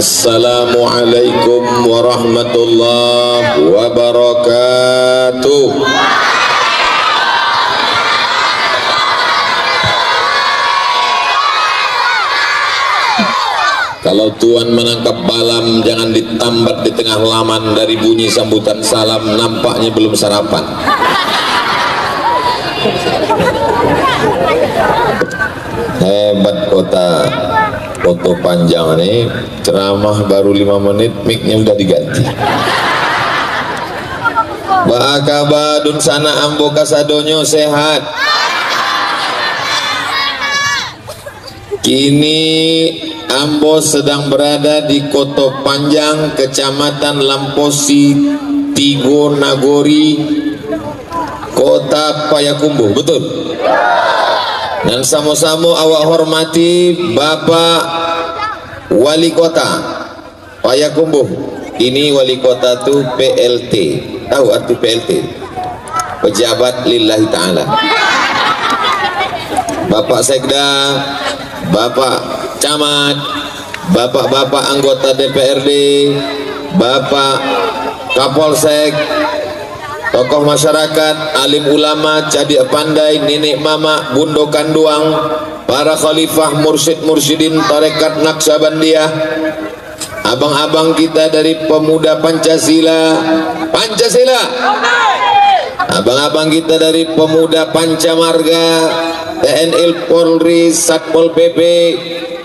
Assalamualaikum warahmatullahi wabarakatuh. Kalau Tuhan menangkap balam, jangan ditambat di tengah halaman. Dari bunyi sambutan salam nampaknya belum sarapan. Hebat kota foto panjang nih, ceramah baru 5 menit mic-nya udah diganti. Ba'akabadun sana ambo kasadonyo sehat. Kini ambo sedang berada di Koto Panjang, Kecamatan Lamposi, Tigo Nagori, Kota Payakumbuh, betul? Dan sama-sama awak hormati Bapak Wali Kota Payakumbuh. Ini Wali Kota tuh PLT. Tahu arti PLT? Pejabat lillahi ta'ala. Bapak Sekda, Bapak Camat, Bapak-bapak anggota DPRD, Bapak Kapolsek, tokoh masyarakat, alim ulama, cadik pandai, nenek mama, bundo kanduang, para khalifah, mursyid-mursyidin tarekat Naqsabandiyah, abang-abang kita dari pemuda Pancasila, abang-abang kita dari pemuda Pancamarga, TNI, Polri, Satpol PP,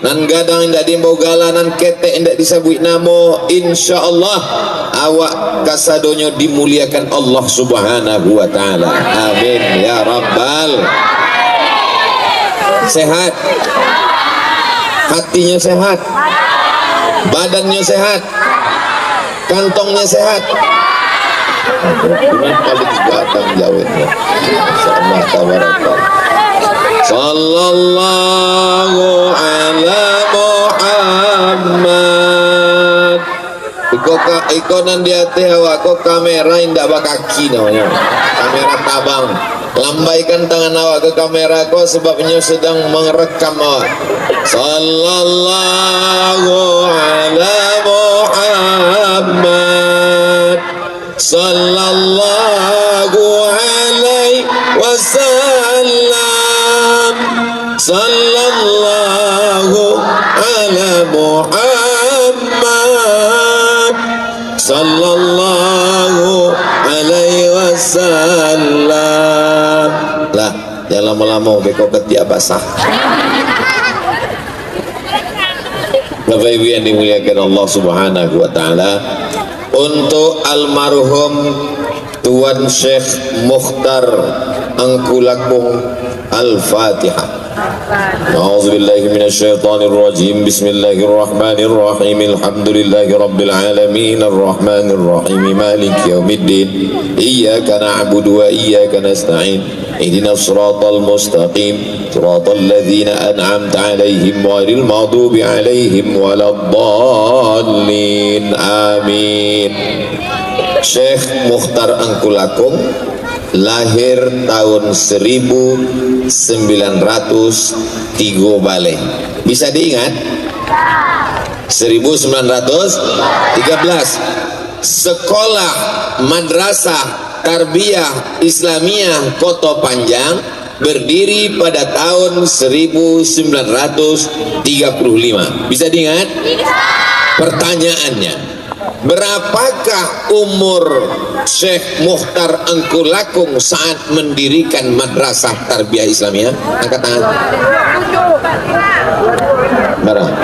nan gadang indak dimbogala, nan ketek indak disabui namo. Insyaallah awak kasadonyo dimuliakan Allah subhanahu wa ta'ala. Amin ya rabbal. Sehat, hatinya sehat, badannya sehat, kantongnya sehat. Ini paling batang jawabnya. Sama tabarakallah. Sallallahu ala Muhammad. Ikonan di hati awak kok kamera indak bakaki namanya. Kamera tabang. Lambaikan tangan awak ke kamera kok sebabnya sedang merekam awak. Sallallahu ala Muhammad. Sallallahu alaihi wasallam. Sallallahu ala Muhammad. Sallallahu alaihi wasallam. Lah, jangan lama-lama beko ketiak basah. Bapak Ibu yang dimuliakan Allah subhanahu wa ta'ala, untuk almarhum Tuan Syekh Mukhtar Angkulakung, Al-Fatihah. A'udzubillahi minasyaitonir rajim. Bismillahirrahmanirrahim. Alhamdulillahi rabbil alamin arrahmanir rahim maliki yaumiddin. Iyyaka na'budu wa iyyaka nasta'in. Ihdinas siratal mustaqim. Siratal ladzina an'amta 'alaihim ghairil maghdubi 'alaihim waladdallin. Amin. Syekh Mukhtar Angkulakung lahir tahun 1903 Bale. Bisa diingat? 1913. Sekolah Madrasah Tarbiyah Islamiyah Koto Panjang berdiri pada tahun 1935. Bisa diingat? Pertanyaannya, berapakah umur Syekh Mukhtar Angkulakung saat mendirikan Madrasah Tarbiyah Islamiyah? Angkat tangan. Berapa?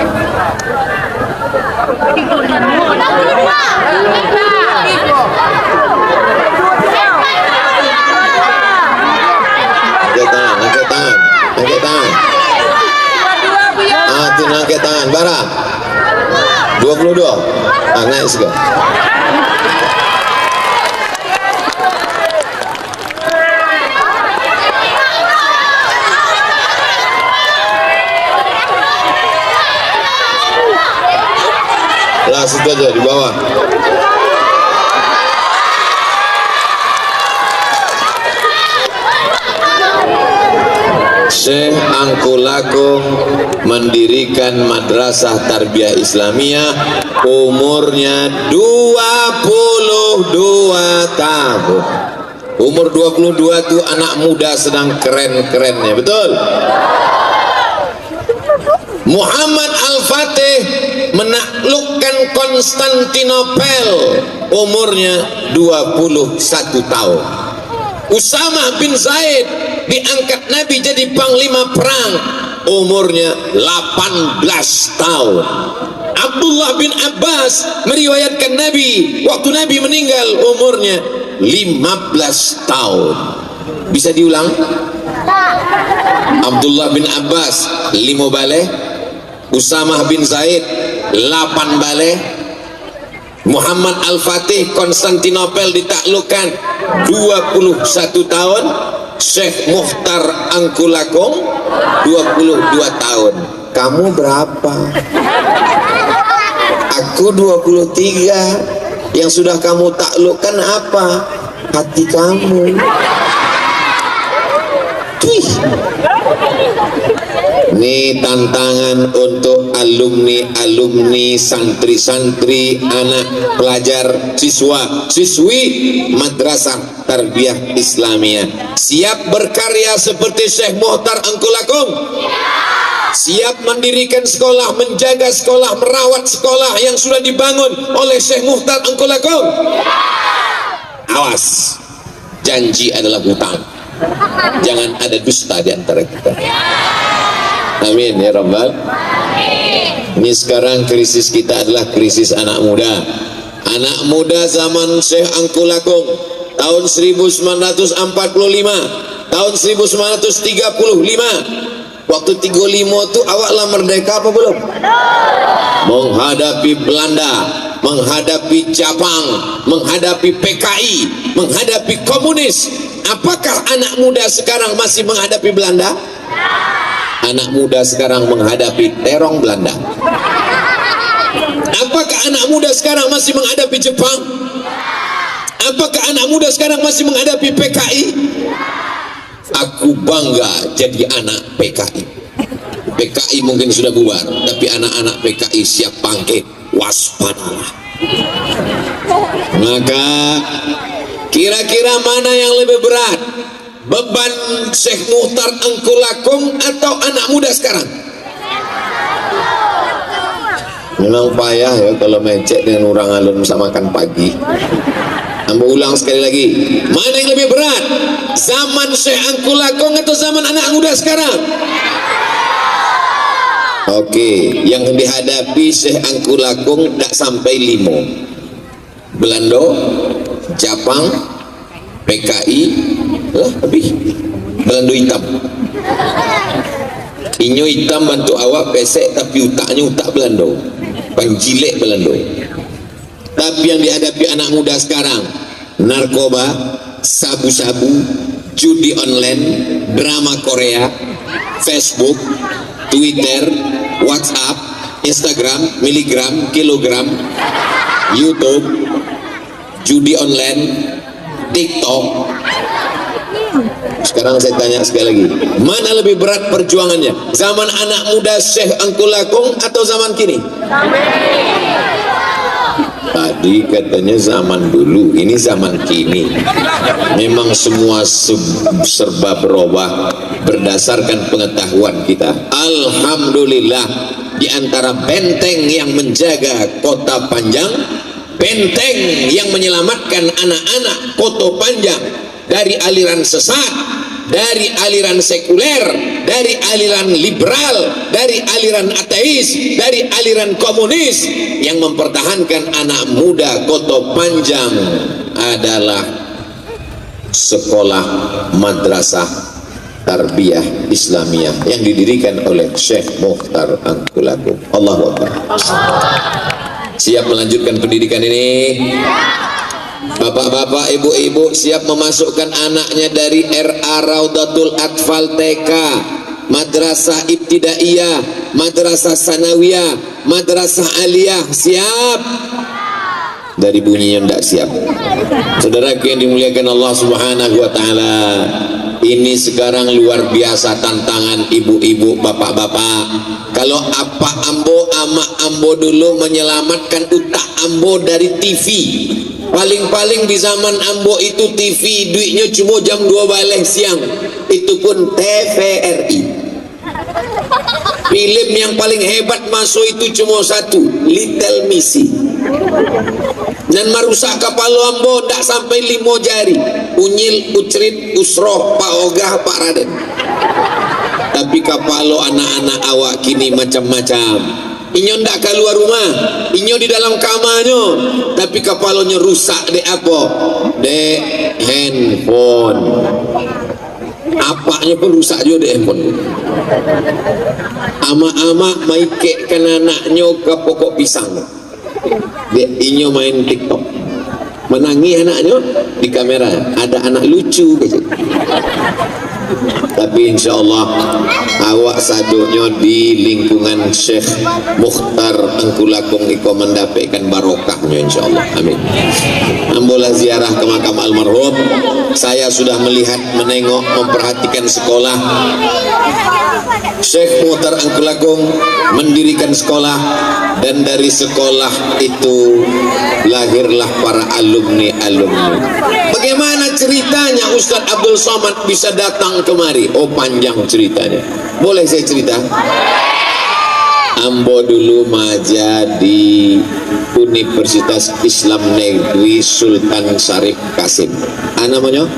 Angkat tangan. Angkat tangan. Bara. 22. Naik segala. Lah situ aja di bawah. Syekh Angkulakung mendirikan Madrasah Tarbiyah Islamiyah, umurnya 22 tahun. Umur 22 itu anak muda sedang keren-kerennya, betul? Muhammad Al-Fatih menaklukkan Konstantinopel, umurnya 21 tahun. Usamah bin Zaid diangkat Nabi jadi panglima perang, umurnya 18 tahun. Abdullah bin Abbas meriwayatkan Nabi waktu Nabi meninggal umurnya 15 tahun. Bisa diulang? Abdullah bin Abbas 5 balik, Usamah bin Zaid 8 balik, Muhammad Al-Fatih Konstantinopel ditaklukkan 21 tahun, Syekh Mukhtar Angkulakung 22 tahun. Kamu berapa? Aku 23. Yang sudah kamu taklukkan apa? Hati kamu. Ini tantangan untuk alumni, santri-santri, anak pelajar, siswa, siswi Madrasah Tarbiyah Islamiyah. Siap berkarya seperti Syekh Mukhtar Angkulakung? Siap mendirikan sekolah, menjaga sekolah, merawat sekolah yang sudah dibangun oleh Syekh Mukhtar Angkulakung? Awas, janji adalah hutang. Jangan ada dusta di antara kita. Amin ya Rabbal. Ini sekarang krisis kita adalah krisis anak muda. Anak muda zaman Syekh Angkulakung tahun 1945, tahun 1935. Waktu 35 itu awaklah merdeka apa belum? Menghadapi Belanda, menghadapi Jepang, menghadapi PKI, menghadapi komunis. Apakah anak muda sekarang masih menghadapi Belanda? Anak muda sekarang menghadapi terong Belanda. Apakah anak muda sekarang masih menghadapi Jepang? Apakah anak muda sekarang masih menghadapi PKI? Aku bangga jadi anak PKI. PKI mungkin sudah bubar, tapi anak-anak PKI siap bangkit. Waspadalah. Maka kira-kira mana yang lebih berat? Beban Syekh Mukhtar Angkulakung atau anak muda sekarang? Memang payah ya kalau mecek dengan orang alun bisa makan pagi. Ambo ulang sekali lagi, mana yang lebih berat? Zaman Syekh Angkulakung atau zaman anak muda sekarang? Oke, yang dihadapi Syekh Angkulakung tak sampai 5. Belanda, Jepang, PKI, lebih Belanda hitam. Inyo hitam bantu awak pesek tapi utaknya utak Belanda, penjilek Belanda. Tapi yang dihadapi anak muda sekarang, narkoba, sabu-sabu, judi online, drama Korea, Facebook, Twitter, WhatsApp, Instagram, miligram, kilogram, YouTube, judi online, TikTok. Sekarang saya tanya sekali lagi, mana lebih berat perjuangannya? Zaman anak muda Syekh Angkulakung atau zaman kini? Tadi katanya zaman dulu, ini zaman kini. Memang semua serba berubah berdasarkan pengetahuan kita. Alhamdulillah, di antara benteng yang menjaga Kota Panjang, benteng yang menyelamatkan anak-anak Kota Panjang dari aliran sesat, dari aliran sekuler, dari aliran liberal, dari aliran ateis, dari aliran komunis, yang mempertahankan anak muda Kota Panjang adalah sekolah Madrasah Tarbiyah Islamiyah yang didirikan oleh Syekh Mukhtar Angkulakung. Allahu Akbar. Siap melanjutkan pendidikan ini? Bapak-bapak, ibu-ibu siap memasukkan anaknya dari RA Raudatul Atfal TK, Madrasah Ibtidaiyah, Madrasah Sanawiyah, Madrasah Aliyah? Siap? Dari bunyinya tidak siap. Saudaraku yang dimuliakan Allah Subhanahu wa taala, Ini sekarang luar biasa tantangan ibu-ibu, bapak-bapak. Kalau apa ambo, ama ambo dulu menyelamatkan utak ambo dari TV. Paling-paling di zaman ambo itu TV duitnya cuma jam 2 balik siang. Itu pun TVRI. Film yang paling hebat masuk itu cuma satu, Little Missy. Dan merusak kepala ambo tak sampai 5 jari. Unyil, ucrit, usroh, Pak Ogah, Pak Raden. Tapi kepala anak-anak awak kini macam-macam. Inyo ndak keluar rumah, inyo di dalam kamarnya, tapi kepalanya rusak dek apa? Dek handphone. Apanya pun rusak juga dek handphone. Ama-ama maikekkan anaknya ke pokok pisang. Dek inyo main TikTok. Menangis anaknya di kamera, ada anak lucu gitu. Tapi insya Allah awak sadunya di lingkungan Syekh Mukhtar Angkulakung iko mendapatkan barokahnya insya Allah, amin. Ambolah ziarah ke makam almarhum. Saya sudah melihat, menengok, memperhatikan sekolah. Syekh Mukhtar Angkulakung mendirikan sekolah, dan dari sekolah itu lahirlah para alumni-alumni. Bagaimana ceritanya Ustadz Abdul Somad bisa datang kemari? Oh, panjang ceritanya. Boleh saya cerita? Ambo dulu maja di Universitas Islam Negeri Sultan Syarif Kasim. Namanya?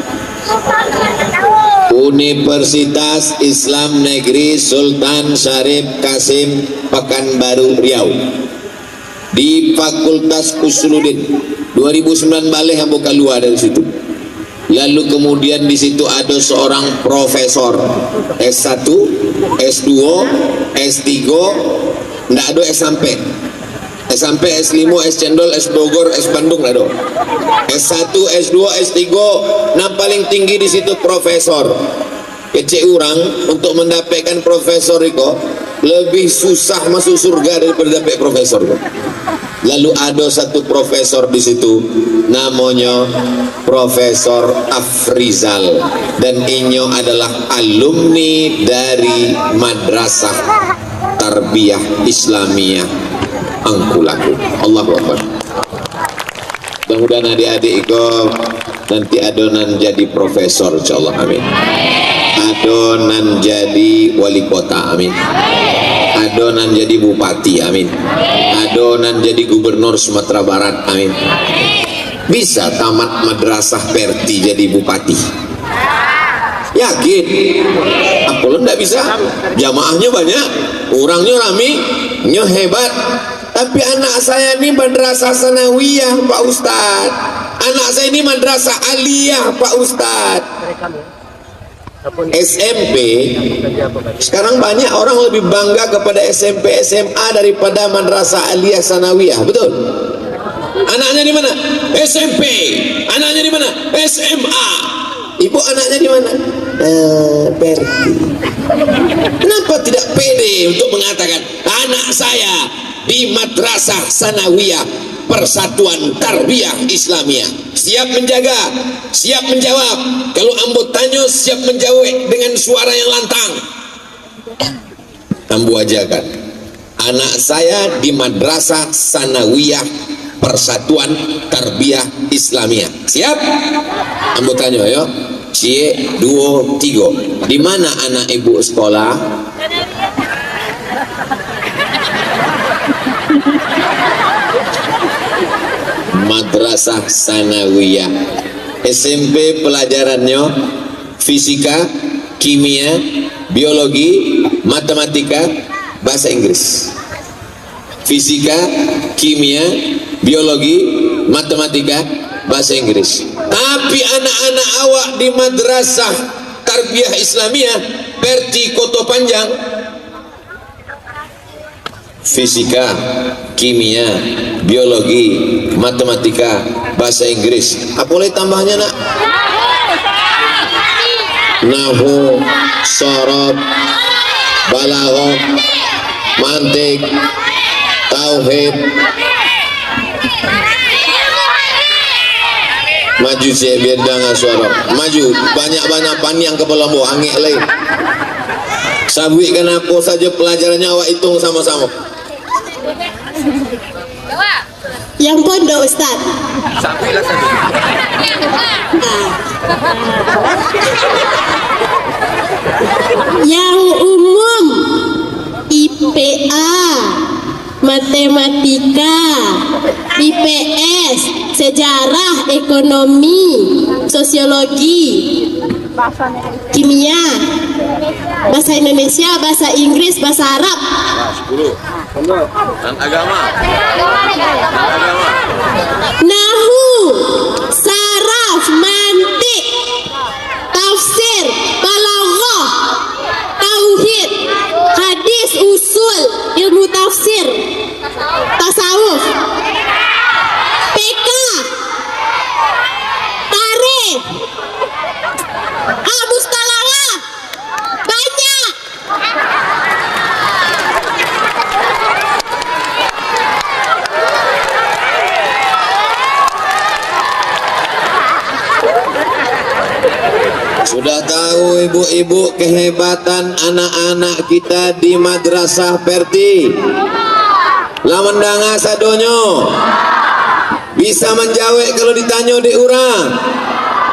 Universitas Islam Negeri Sultan Syarif Kasim, Pekanbaru, Riau. Di Fakultas Usuluddin. 2009 balik ambo keluar dari situ. Lalu kemudian di situ ada seorang profesor S1, S2, S3, ndak ada S sampai. S sampai, S5, S cendol, S Bogor, S Bandung ndak ada. S1, S2, S3, nah paling tinggi di situ profesor. Kecil orang untuk mendapatkan profesor itu lebih susah masuk surga daripada dapat profesor. Lalu ada satu profesor di situ, namanya Profesor Afrizal, dan inyo adalah alumni dari Madrasah Tarbiyah Islamiyah Angkulakung. Allahu Akbar. Mudah-mudahan adik-adik itu nanti adonan jadi profesor, insyaallah, amin. Adonan jadi wali kota, amin. Adonan jadi bupati, amin. Adonan jadi gubernur Sumatera Barat, amin. Bisa tamat madrasah Perti jadi bupati? Yakin? Aku lo ndak bisa. Jamaahnya banyak, orangnya rame, nyo hebat. Tapi anak saya ini madrasah sanawiyah, Pak Ustad. Anak saya ini madrasah aliyah, Pak Ustad. SMP, sekarang banyak orang lebih bangga kepada SMP SMA daripada madrasah aliyah sanawiyah, betul? Anaknya di mana? SMP. Anaknya di mana? SMA. Ibu anaknya di mana? Perti. Kenapa tidak pede untuk mengatakan anak saya di madrasah sanawiyah Persatuan Tarbiyah Islamiyah? Siap menjaga, siap menjawab. Kalau ambo tanya, siap menjawab dengan suara yang lantang. Ambo ajarkan, anak saya di madrasah sanawiyah Persatuan Tarbiyah Islamiyah. Siap? Ambo tanya, yo. Cie, 2, 3. Di mana anak ibu sekolah? Madrasah sanawiyah. SMP pelajarannya fisika, kimia, biologi, matematika, bahasa Inggris. Fisika, kimia, biologi, matematika, bahasa Inggris. Tapi anak-anak awak di madrasah Tarbiyah Islamiyah Perti Koto Panjang, fisika, kimia, biologi, matematika, bahasa Inggris. Apa boleh tambahnya, nak? Nahwu, sorab, balaghah, mantik, tauhid, Maju cek biar dengar suara. Maju banyak-banyak paniang kepala bu angin lain. Sabui kenapa saja pelajarannya awak hitung sama-sama. Yang pondok Ustaz. Sampailah saja. Yang umum IPA, matematika, IPS, sejarah, ekonomi, sosiologi, kimia, bahasa Indonesia, bahasa Inggris, bahasa Arab. 10. Dan agama. Nahu, saraf, mantik, tafsir, balaghah, tauhid, hadis, usul, ilmu tafsir, tasawuf, PK, tarikh, mustalah, banyak. Sudah tahu ibu-ibu kehebatan anak-anak kita di madrasah Perti. Lawan danga sadonyo bisa menjawab kalau ditanya di urang.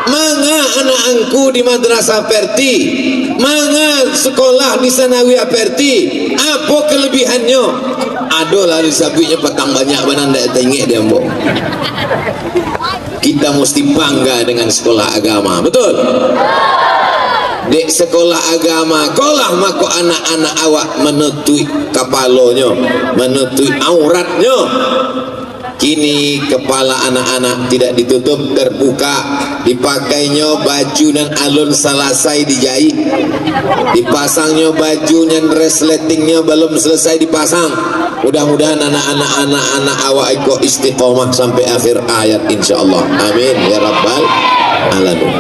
Manga anak angku di madrasah Perti, manga sekolah di Sanawiyah Perti, apa kelebihannya? Aduh lah disabinya petang banyak bananda tengik dia mbok. Kita mesti bangga dengan sekolah agama, betul? Dek sekolah agama, kolah mako anak-anak awak menutui kapalonya, menutui auratnya. Kini kepala anak-anak tidak ditutup, terbuka, dipakainya baju dan alun selesai dijahit, dipasangnya baju dan resletingnya belum selesai dipasang. Mudah-mudahan anak-anak awak ikut istiqomah sampai akhir ayat insyaallah. Amin ya rabbal alamin.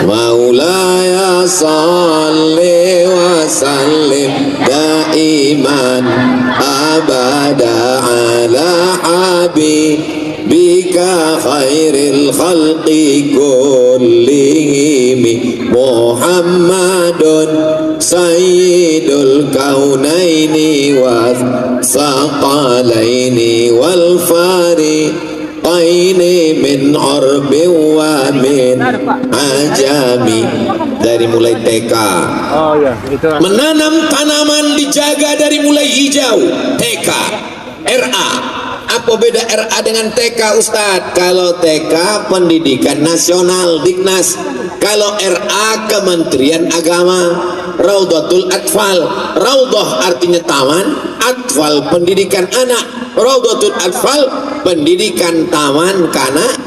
Maulaya salli wa sallim daiman abada ala habibika khairil khalqi kullihim Muhammadun sayyidul kaunaini wa saqalaini wal fariqaini min urbi wa min ajami. Dari mulai TK, menanam tanaman dijaga dari mulai hijau. TK, RA. Apa beda RA dengan TK Ustadz? Kalau TK Pendidikan Nasional Diknas, kalau RA Kementerian Agama. Raudhatul Atfal, Raudhah artinya taman, Atfal pendidikan anak, Raudhatul Atfal pendidikan taman kanak.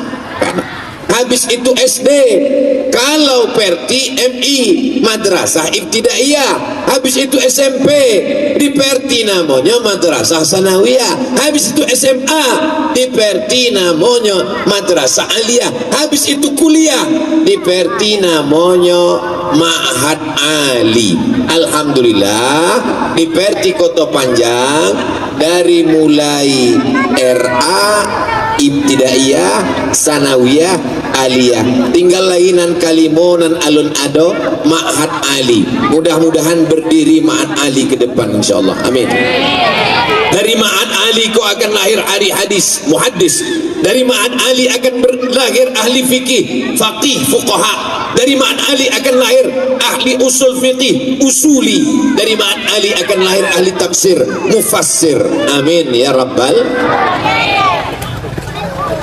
Habis itu SD. Kalau Perti MI Madrasah Ibtidaiyah. Habis itu SMP. Di Perti namanya Madrasah Sanawiyah. Habis itu SMA. Di Perti namanya Madrasah Aliyah. Habis itu kuliah. Di Perti namanya Ma'had Ali. Alhamdulillah di Perti Kota Panjang dari mulai RA, Ibtidaiyah, Sanawiyah, Aliyah, tinggal lainan kalimonan alun ado Ma'had Ali. Mudah-mudahan berdiri Ma'had Ali ke depan insyaallah. Amin. Dari Ma'had Ali kau akan lahir ahli hadis, muhaddis. Dari Ma'had Ali akan lahir ahli fikih, faqih, fuqaha. Dari Ma'had Ali akan lahir ahli usul fikih, usuli. Dari Ma'had Ali akan lahir ahli tafsir, mufassir. Amin ya rabbal.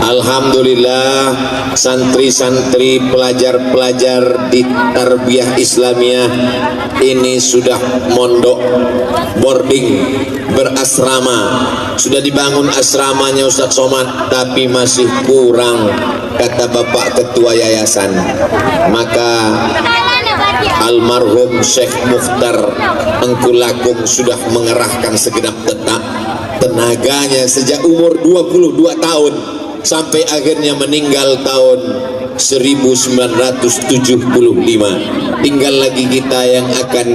Alhamdulillah, santri-santri, pelajar-pelajar di tarbiyah Islamiyah ini sudah mondok, boarding, berasrama. Sudah dibangun asramanya Ustaz Somad, tapi masih kurang, kata Bapak Ketua Yayasan. Maka almarhum Syekh Mukhtar Engkulakum sudah mengerahkan segenap tenaganya sejak umur 22 tahun sampai akhirnya meninggal tahun 1975. Tinggal lagi kita yang akan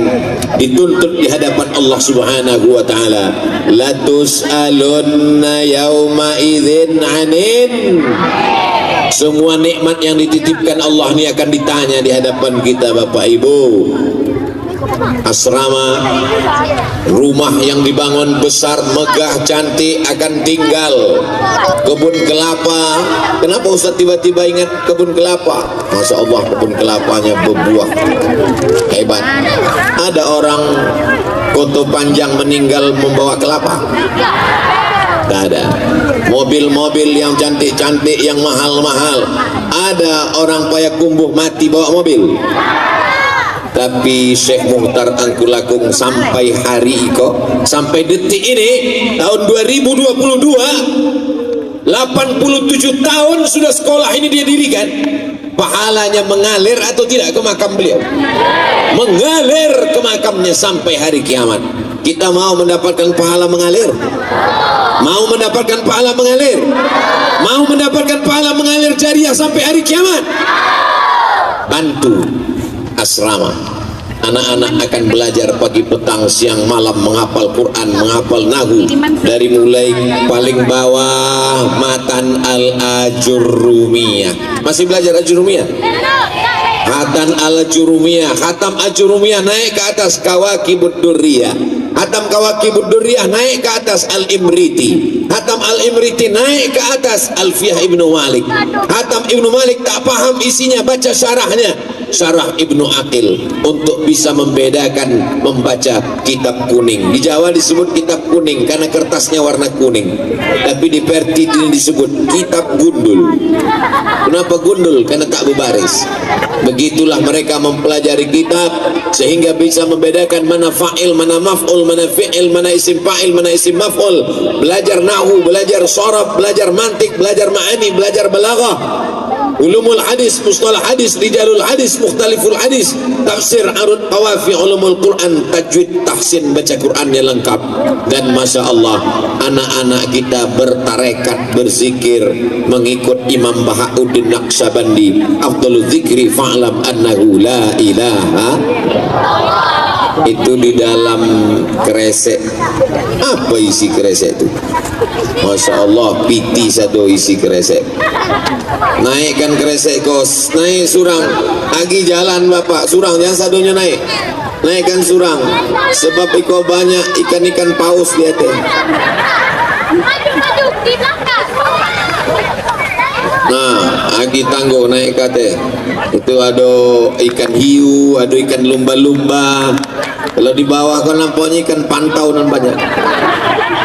dituntut di hadapan Allah Subhanahu wa taala. La tus'alunna yauma idzin 'anin. Semua nikmat yang dititipkan Allah ini akan ditanya di hadapan kita Bapak Ibu. Asrama, rumah yang dibangun besar, megah, cantik akan tinggal. Kebun kelapa, kenapa Ustaz tiba-tiba ingat kebun kelapa? Masya Allah, kebun kelapanya berbuah hebat. Ada orang Koto Panjang meninggal membawa kelapa? Tidak ada. Mobil-mobil yang cantik-cantik, yang mahal-mahal, ada orang Payakumbuh mati bawa mobil. Tapi Syekh Muhtar Angkulakung sampai hari kok, sampai detik ini tahun 2022, 87 tahun sudah sekolah ini dia dirikan. Pahalanya mengalir atau tidak ke makam beliau? Mengalir ke makamnya sampai hari kiamat. Kita mau mendapatkan pahala mengalir? Mau mendapatkan pahala mengalir? Mau mendapatkan pahala mengalir jariah sampai hari kiamat? Bantu asrama. Anak-anak akan belajar pagi, petang, siang, malam menghafal Quran, menghafal Nahu dari mulai paling bawah matan al-ajurumiyah. Masih belajar ajurumiyah? Hatam al-ajurumiyah, khatam ajurumiyah naik ke atas kawakibud durriyah. Hatam kawakibud durriyah naik ke atas al-imriti. Hatam al-imriti naik ke atas Alfiyah Ibnu Malik. Hatam Ibnu Malik tak paham isinya, baca syarahnya, syarah Ibnu Aqil, untuk bisa membedakan membaca kitab kuning. Di Jawa disebut kitab kuning karena kertasnya warna kuning, tapi di Perti ini disebut kitab gundul. Kenapa gundul? Karena tak berbaris. Begitulah mereka mempelajari kitab sehingga bisa membedakan mana fa'il, mana maf'ul, mana fi'il, mana isim fa'il, mana isim maf'ul. Belajar nahu, belajar sharaf, belajar mantik, belajar ma'ani, belajar balaghah, ulumul hadis, mustalah hadis, rijalul hadis, mukhtaliful hadis, tafsir, arud, qawafi, ulumul Quran, tajwid, tahsin, baca Qurannya lengkap. Dan Masya Allah, anak-anak kita bertarekat, berzikir mengikut Imam Bahauddin Naqsyabandi. Afdalul zikri fa'lam annahu la ilaha. Itu di dalam kresek. Apa isi kresek itu? Masya Allah, piti satu isi kresek. Naikkan kresek kos, naik surang. Lagi jalan bapak, surang jangan satunya naik. Naikkan surang, sebab iko banyak ikan-ikan paus di atas. Nah, lagi tangguh naik kate. Itu ada ikan hiu, ada ikan lumba-lumba. Kalau di bawah kan nampaknya ikan pantau dan banyak.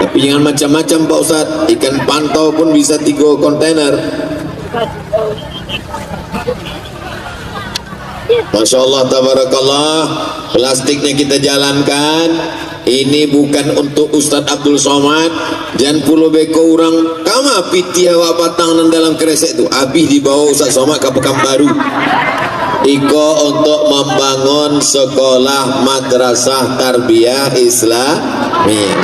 Tapi jangan macam-macam Pak Ustaz. Ikan pantau pun bisa 3 kontainer. Masya Allah, tabarakallah. Plastiknya kita jalankan. Ini bukan untuk Ustadz Abdul Somad. Jangan pulau beko orang kama piti awak patang dan dalam kresek itu. Habis dibawa Ustadz Somad ke Pekanbaru. Iko untuk membangun sekolah madrasah tarbiyah Islamiyah.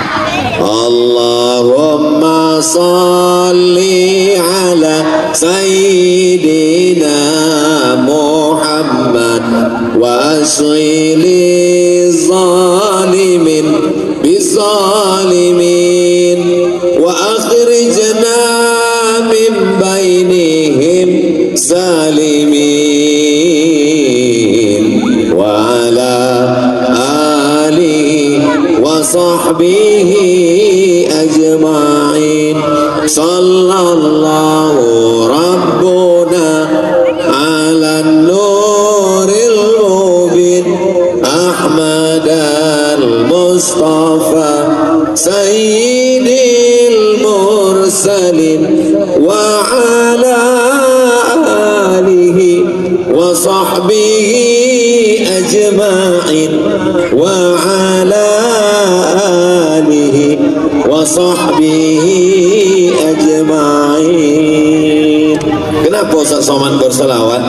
Allahumma salli ala Sayyidina Muhammad wa asili zalimin bizalimin wa akhrijna min bainihim salimin wa ala alihi wa sahbihi ajma'in. Sallallahu rabbuna ala nuril mubin Ahmad al-Mustafa sayyidil mursalin wa ala alihi wa sahbihi ajma'in wa ala alihi wa sahbihi ajma'in. Kenapa Ustaz Somad berselawat?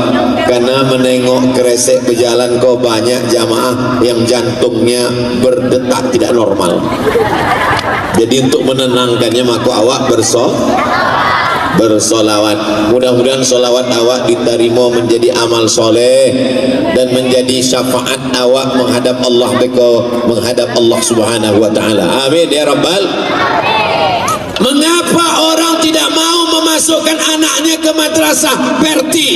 Karena menengok kresek berjalan kau banyak jamaah yang jantungnya berdetak tidak normal. Jadi untuk menenangkannya maka awak bersolawat. Mudah-mudahan solawat awak diterima menjadi amal soleh dan menjadi syafaat awak menghadap Allah menghadap Allah Subhanahu wa taala. Amin ya rabbal. Mengapa orang tidak mau memasukkan anak anaknya ke madrasah Perti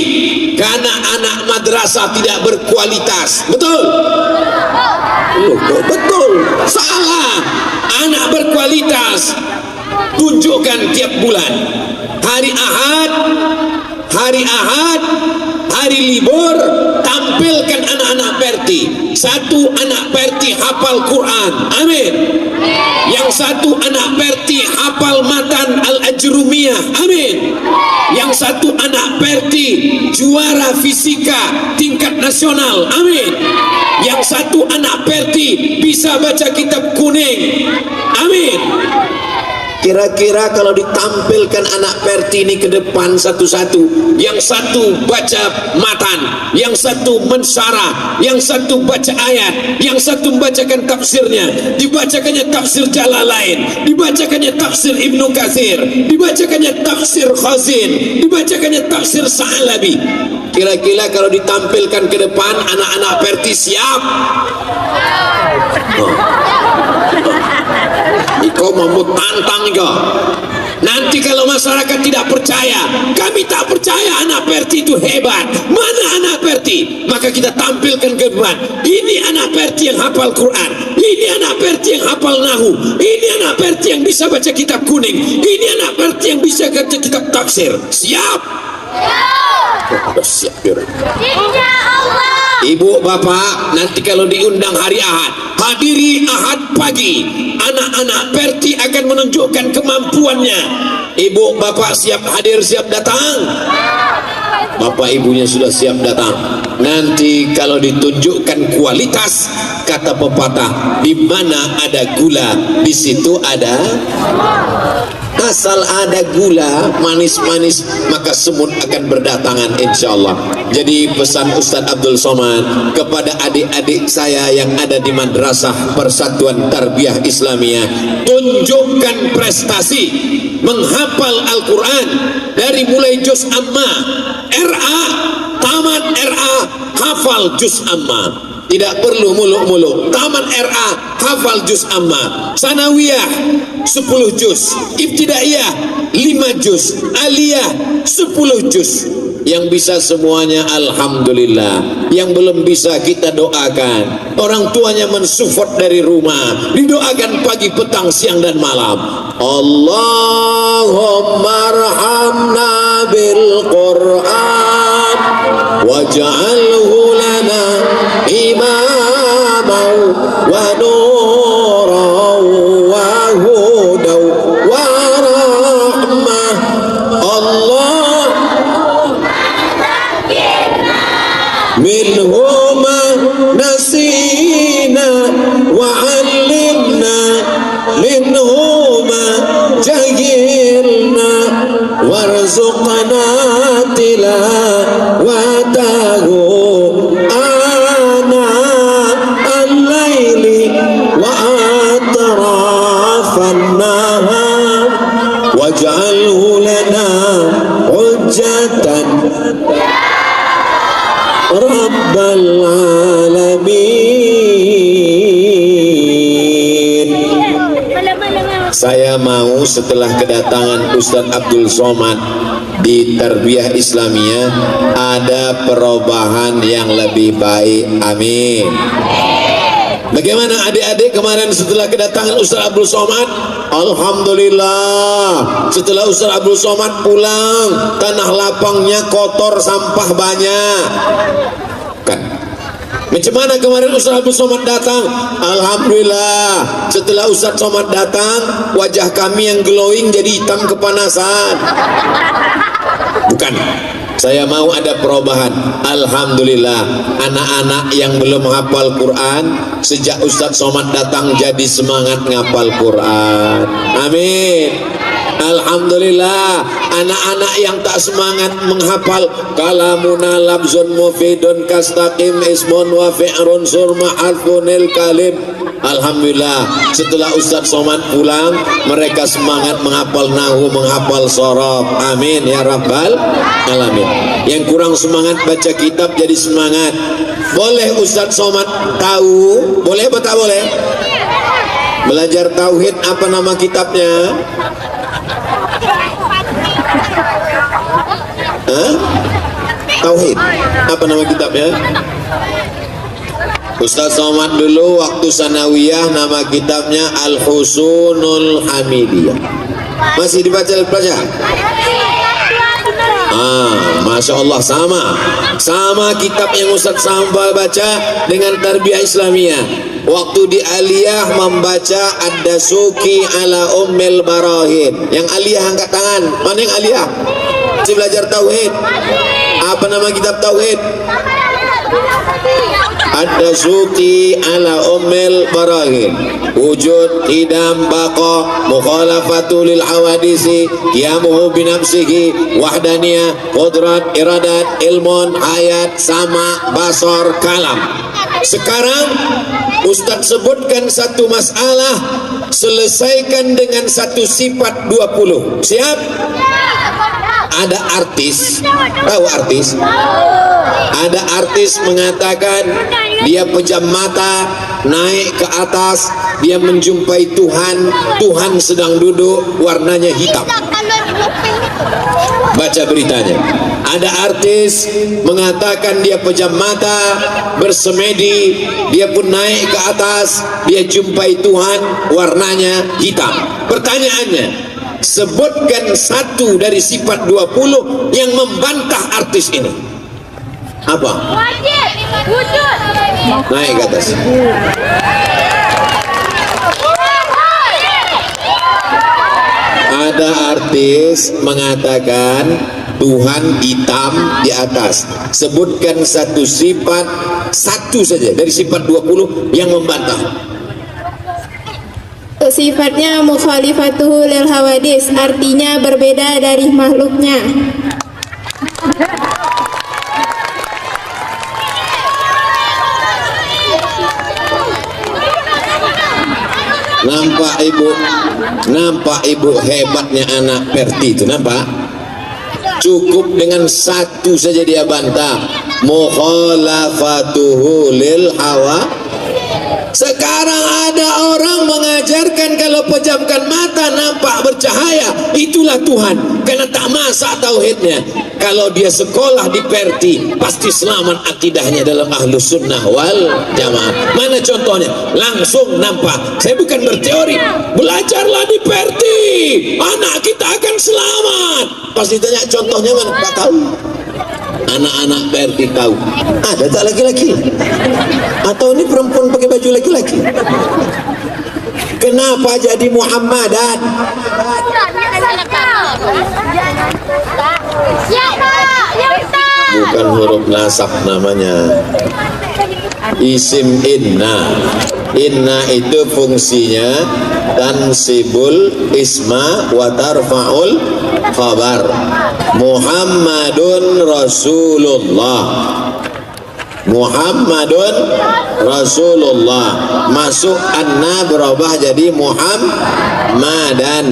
karena anak madrasah tidak berkualitas. Betul? Loh, kok betul? Salah. Anak berkualitas tunjukkan tiap bulan. Hari Ahad, hari libur, tampilkan anak-anak Perti. Satu anak Perti hafal Quran, amin. Yang satu anak Perti hafal matan Al-Ajrumiyah, amin. Yang satu anak Perti juara fisika tingkat nasional, amin. Yang satu anak Perti bisa baca kitab kuning, amin. Kira-kira kalau ditampilkan anak Perti ini ke depan satu-satu, yang satu baca matan, yang satu mensyarah, yang satu baca ayat, yang satu membacakan tafsirnya, dibacakannya tafsir Jalalain, dibacakannya tafsir Ibnu Katsir, dibacakannya tafsir Khazin, dibacakannya tafsir Sa'alabi. Kira-kira kalau ditampilkan ke depan anak-anak Perti siap? Kau mau tantang kau. Nanti kalau masyarakat tidak percaya, kami tak percaya anak Perti itu hebat. Mana anak Perti? Maka kita tampilkan ke depan. Ini anak Perti yang hafal Quran. Ini anak Perti yang hafal Nahu. Ini anak Perti yang bisa baca kitab kuning. Ini anak Perti yang bisa baca kitab tafsir. Siap? Siap. Ibu bapak, nanti kalau diundang hari Ahad, hadiri Ahad pagi. Anak-anak Perti akan menunjukkan kemampuannya. Ibu bapak siap hadir, siap datang? Bapak ibunya sudah siap datang. Nanti kalau ditunjukkan kualitas, kata pepatah, di mana ada gula, di situ ada. Asal ada gula manis-manis, maka semut akan berdatangan insyaallah. Jadi pesan Ustadz Abdul Somad kepada adik-adik saya yang ada di Madrasah Persatuan Tarbiyah Islamiyah, tunjukkan prestasi menghafal Al-Quran dari mulai juz amma, RA, tamat RA, hafal juz amma. Tidak perlu muluk-muluk. Taman RA hafal juz amma, sanawiyah 10 juz, ibtidaiyah 5 juz, aliyah 10 juz. Yang bisa semuanya alhamdulillah. Yang belum bisa kita doakan. Orang tuanya mensupport dari rumah, didoakan pagi, petang, siang dan malam. Allahumma arhamna bil Quran waj'alhu lana imaman wa nuran wa hudan wa rahmah. Allah minhuma nasina wa 'allimna minhuma jahilna warzuqna tilawatahu ana al-laili wa atrafan nahar waj'alhu lana hujjatan rabbal alamin. Saya mau setelah kedatangan Ustadz Abdul Somad di Tarbiyah Islamiyah ada perubahan yang lebih baik, amin. Bagaimana adik-adik kemarin setelah kedatangan Ustadz Abdul Somad? Alhamdulillah, setelah Ustadz Abdul Somad pulang, tanah lapangnya kotor, sampah banyak. Kan? Macam mana kemarin Ustadz Abdul Somad datang? Alhamdulillah, setelah Ustadz Somad datang, wajah kami yang glowing jadi hitam kepanasan. Bukan. Saya mau ada perubahan. Alhamdulillah, anak-anak yang belum hafal Quran sejak Ustadz Somad datang jadi semangat ngapal Quran. Amin. Alhamdulillah, anak-anak yang tak semangat menghafal kalamuna labzun mufidun kastaqim ismun wa fi'run surma harfunil kalim. Alhamdulillah, setelah Ustadz Somad pulang, mereka semangat menghafal nahu, menghafal sorof. Amin ya rabbal alamin. Yang kurang semangat baca kitab jadi semangat. Boleh Ustadz Somad tahu? Boleh apa tak boleh? Belajar tauhid, apa nama kitabnya? Hah? Tauhid. Apa nama kitabnya? Ustaz Somad dulu waktu sanawiyah nama kitabnya Al-Husunul Hamidiyah. Masih dibaca pelajar? Masya Allah, sama kitab yang Ustaz Samba baca dengan Tarbiyah Islamiyah. Waktu di Aliyah membaca Ad-Dasuki ala Ummil Barahin. Yang Aliyah angkat tangan. Mana yang Aliyah? Masih belajar Tauhid. Apa nama kitab Tauhid? Ad-Dasuki ala Ummil Barahin. Wujud, idam, baqa, mukhalafatu lil hawadisi, qiyamuhu binafsihi, wahdaniyah, qudrat, iradat, ilmun, ayat, sama, basar, kalam. Sekarang Ustaz sebutkan satu masalah, selesaikan dengan satu sifat 20. Siap? Ada artis, tahu artis? Ada artis mengatakan dia pejam mata, naik ke atas, dia menjumpai Tuhan, Tuhan sedang duduk, warnanya hitam. Baca beritanya. Ada artis mengatakan dia pejam mata, bersemedi, dia pun naik ke atas, dia jumpai Tuhan, warnanya hitam. Pertanyaannya, sebutkan satu dari sifat 20 yang membantah artis ini. Apa? Wajib, wujud. Naik ke atas. Ada artis mengatakan Tuhan hitam di atas. Sebutkan satu sifat, satu saja dari sifat 20 yang membantah. Sifatnya mukhalifatuhu lil hawadis, artinya berbeda dari makhluknya. Nampak ibu hebatnya anak Perti itu, nampak? Cukup dengan satu saja dia bantah, mukhalafatuhu lil hawa. Sekarang ada orang mengajarkan kalau pejamkan mata nampak bercahaya, itulah Tuhan, karena tak masak tauhidnya. Kalau dia sekolah di Perti, pasti selamat akidahnya dalam Ahlus Sunnah wal Jamaah. Mana contohnya? Langsung nampak. Saya bukan berteori, belajarlah di Perti, anak kita akan selamat. Pasti tanya contohnya mana? Tak tahu. Anak-anak Perti tahu. Ada tak laki-laki? Atau ini perempuan pakai baju laki-laki? Kenapa jadi Muhammadan? Bukan huruf nasab namanya. Isim inna. Inna itu fungsinya tansibul isma wa tarfa'ul khabar. Muhammadun Rasulullah. Muhammadun Rasulullah. Masuk anna berubah jadi Muhammadan.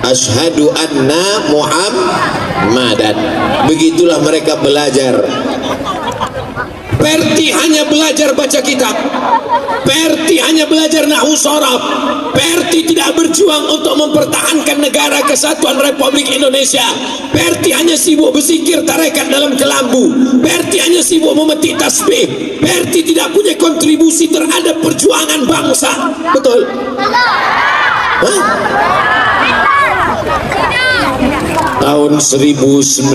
Asyhadu anna Muhammadan. Begitulah mereka belajar. Perti hanya belajar baca kitab. Perti hanya belajar nahwu sharaf. Perti tidak berjuang untuk mempertahankan negara kesatuan Republik Indonesia. Perti hanya sibuk berzikir tarekat dalam kelambu. Perti hanya sibuk memetik tasbih. Perti tidak punya kontribusi terhadap perjuangan bangsa. Betul? Hah? Tahun 1900.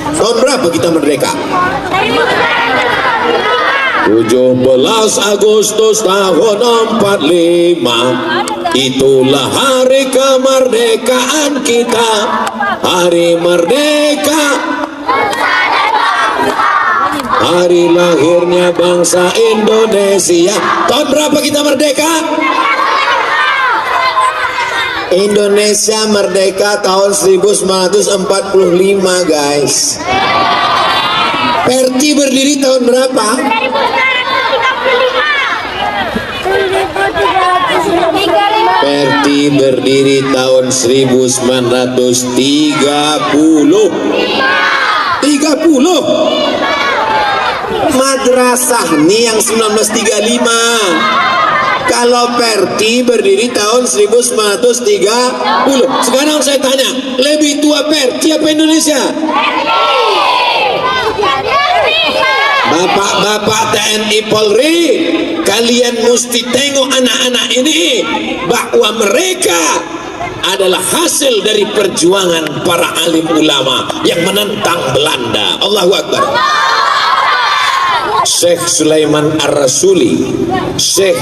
Tahun berapa kita merdeka? 17 Agustus tahun 45. Itulah hari kemerdekaan kita. Hari merdeka, hari lahirnya bangsa Indonesia. Tahun berapa kita merdeka? Indonesia merdeka tahun 1945, guys. Perti berdiri tahun berapa? 1935. Perti berdiri tahun 1930. 30. Madrasah nih yang 1935. Kalau Perti berdiri tahun 1930. Sekarang saya tanya, lebih tua Perti apa Indonesia? Bapak-bapak TNI Polri, kalian mesti tengok anak-anak ini bahwa mereka adalah hasil dari perjuangan para alim ulama yang menentang Belanda. Allahu Akbar. Syekh Sulaiman Ar-Rasuli, Syekh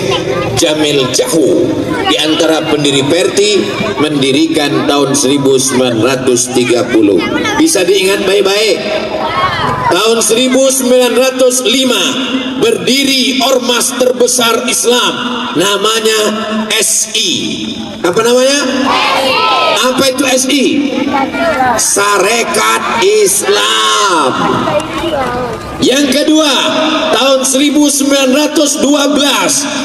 Jamil Jahu, di antara pendiri Perti, mendirikan tahun 1930. Bisa diingat baik-baik. Tahun 1905 berdiri ormas terbesar Islam, namanya SI. Apa namanya? Apa itu SI? Sarekat Islam. Yang kedua, tahun 1912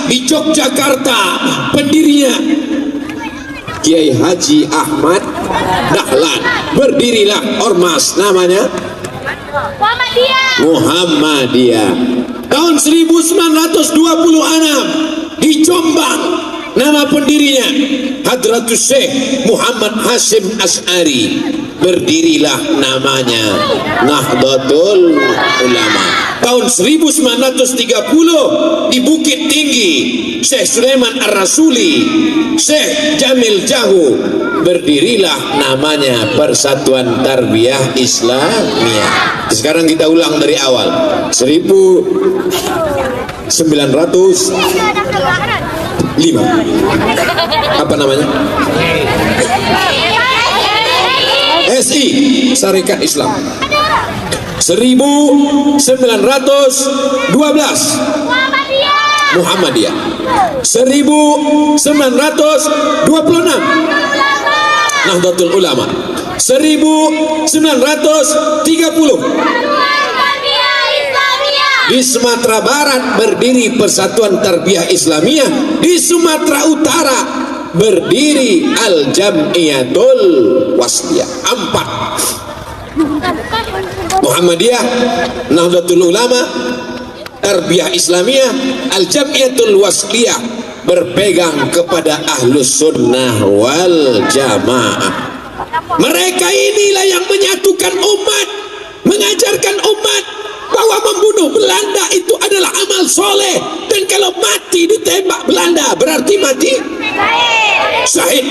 di Yogyakarta, pendirinya Kiai Haji Ahmad Dahlan, berdirilah ormas namanya Muhammadiyah. Tahun 1926 di Jombang, nama pendirinya Hadratus Syekh Muhammad Hashim Asy'ari, berdirilah namanya Nahdlatul Ulama. Tahun 1930 di Bukit Tinggi, Syekh Sulaiman Ar-Rasuli, Syekh Jamil Jahu, berdirilah namanya Persatuan Tarbiyah Islamiyah. Sekarang kita ulang dari awal. 1905. Apa namanya? SI, Sarekat Islam. 1912 Muhammadiyah. 1926 Nahdlatul Ulama. 1930 di Sumatera Barat berdiri Persatuan Tarbiyah Islamiyah. Di Sumatera Utara berdiri Al-Jam'iyatul Wasliyah. 4 Muhammadiyah, Nahdlatul Ulama, Tarbiyah Islamiyah, Al-Jam'iyatul Wasliyah, berpegang kepada Ahlus Sunnah wal Jamaah. Mereka inilah yang menyatukan umat, mengajarkan umat bahwa membunuh Belanda itu adalah amal soleh, dan kalau mati ditembak Belanda berarti mati syahid.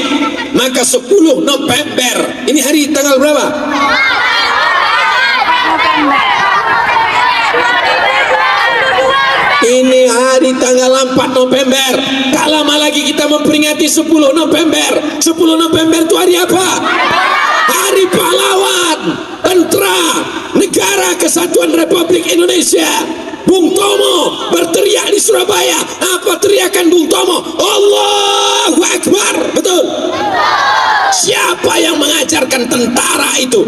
Maka 10 November, ini hari tanggal berapa? Ini hari tanggal 4 November. Tak lama lagi kita memperingati 10 November. 10 November itu hari apa? Hari pahlawan tentara Negara Kesatuan Republik Indonesia. Bung Tomo berteriak di Surabaya. Apa teriakan Bung Tomo? Allahu Akbar. Betul? Siapa yang mengajarkan tentara itu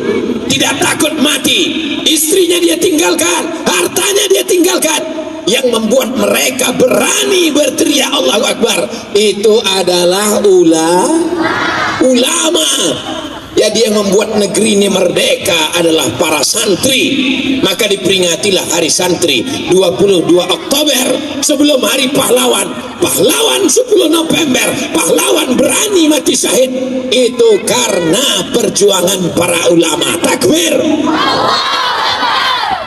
tidak takut mati? Istrinya dia tinggalkan, hartanya dia tinggalkan. Yang membuat mereka berani berteriak Allahu Akbar itu adalah ulama. Jadi yang membuat negeri ini merdeka adalah para santri. Maka diperingatilah hari santri 22 Oktober sebelum hari pahlawan. Pahlawan 10 November, pahlawan berani mati syahid. Itu karena perjuangan para ulama. Takbir.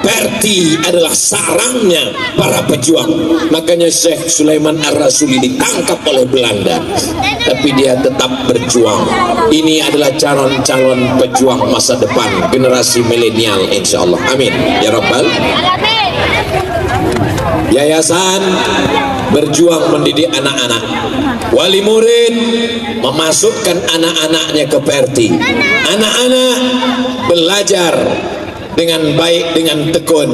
Perti adalah sarangnya para pejuang. Makanya Syekh Sulaiman Ar-Rasuli ditangkap oleh Belanda, tapi dia tetap berjuang. Ini adalah calon-calon pejuang masa depan generasi milenial, insyaallah. Amin ya rabbal. Yayasan berjuang mendidik anak-anak. Wali murid memasukkan anak-anaknya ke Perti. Anak-anak belajar dengan baik, dengan tekun.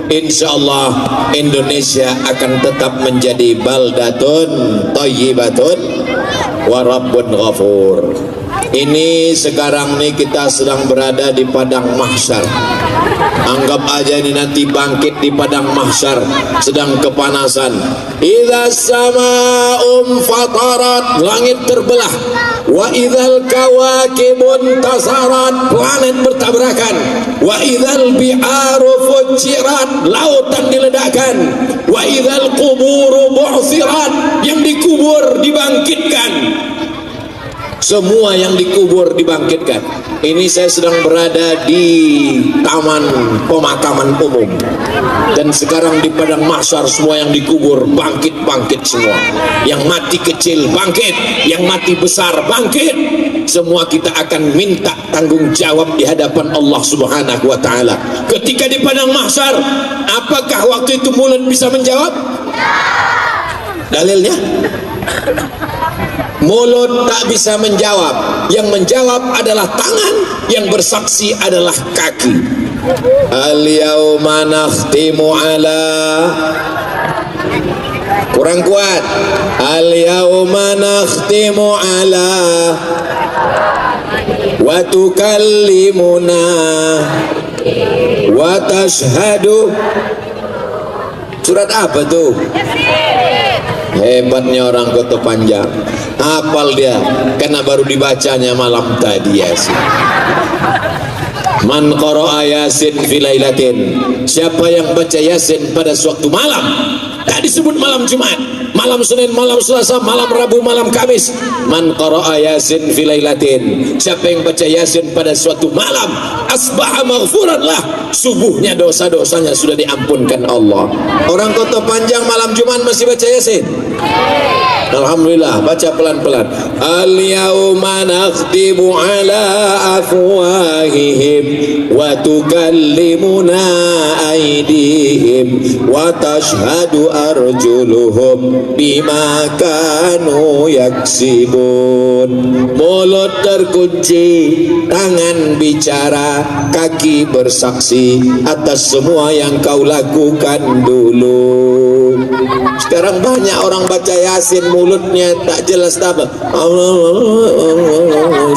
Insyaallah Indonesia akan tetap menjadi baldatun thayyibatun wa rabbun ghafur. Ini sekarang nih kita sedang berada di padang mahsyar. Anggap aja ini nanti bangkit di padang mahsyar, sedang kepanasan. Idza samaa'um fatarat, langit terbelah. Wa idzal kawakibun tasarat, planet bertabrakan. Wa idzal bi'aru fujirat, lautan diledakkan. Wa idzal quburu bu'thirat, yang dikubur dikubur dibangkitkan. Semua yang dikubur dibangkitkan. Ini saya sedang berada di taman pemakaman umum, dan sekarang di padang mahsyar semua yang dikubur bangkit semua. Yang mati kecil bangkit, yang mati besar bangkit. Semua kita akan minta tanggung jawab di hadapan Allah Subhanahu wa taala. Ketika di padang mahsyar, apakah waktu itu mulut bisa menjawab? Dalilnya mulut tak bisa menjawab. Yang menjawab adalah tangan, yang bersaksi adalah kaki. Al-yawma nakhtimu ala, kurang kuat. Al-yawma nakhtimu ala wa tukallimuna wa tashhadu. Surat apa tuh? Hebatnya orang Kota Panjang, hafal dia karena baru dibacanya malam tadi Yasin. Man qara'a Yasin fi lailatin, siapa yang baca Yasin pada suatu malam, tak disebut malam Jumat, malam Senin, malam Selasa, malam Rabu, malam Kamis. Man qara'a Yasin fi lailatin, siapa yang baca Yasin pada suatu malam, asbaha maghfuran lah, subuhnya dosa-dosanya sudah diampunkan Allah. Orang Kota Panjang malam Jumat masih baca Yasin? Alhamdulillah, baca pelan-pelan. Al-yawma nakhtimu ala afwahihim wa tukallimuna aydihim wa tashhadu arjuluhum bima kanu yaksibun. Mulut terkunci, tangan bicara, kaki bersaksi atas semua yang kau lakukan dulu. Sekarang banyak orang baca Yasin mulutnya tak jelas apa.